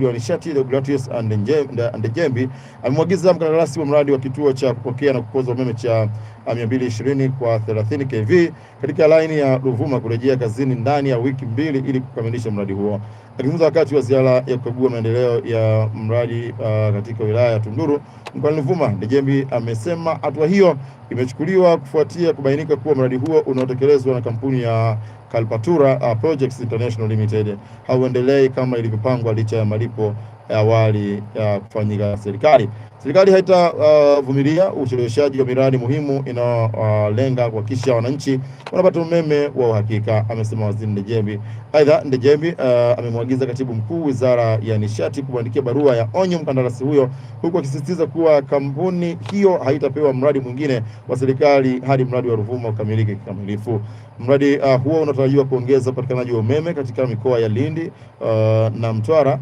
wa nishati Deogratius Ndejembi amemwagiza mkandarasi wa mradi wa kituo cha kupokea na kupoza umeme cha 220 kwa 30 kV katika laini ya Ruvuma kurejea kazini ndani ya wiki 2 ili kukamilisha mradi huo. Akizungumza wakati wa ziara ya kukagua maendeleo ya mradi katika wilaya ya Tunduru mkoani Ruvuma, Ndejembi amesema hatua hiyo imechukuliwa kufuatia kubainika kuwa mradi huo unaotekelezwa na kampuni ya Kalpatura Projects International Limited hauendelei kama ilivyopangwa licha ya malipo ya awali ya kufanyika serikali. Serikali haitavumilia ucheleweshaji wa miradi muhimu inayolenga kuhakikisha wananchi wanapata umeme wa uhakika, amesema Waziri Ndejembi. Aidha, Ndejembi amemwagiza Katibu Mkuu Wizara ya Nishati kumwandikia barua ya onyo mkandarasi huyo, huku akisisitiza kuwa kampuni hiyo haitapewa mradi mwingine wa serikali hadi mradi wa Ruvuma ukamilike kikamilifu. Mradi huo unatarajiwa kuongeza upatikanaji wa umeme katika mikoa ya Lindi na Mtwara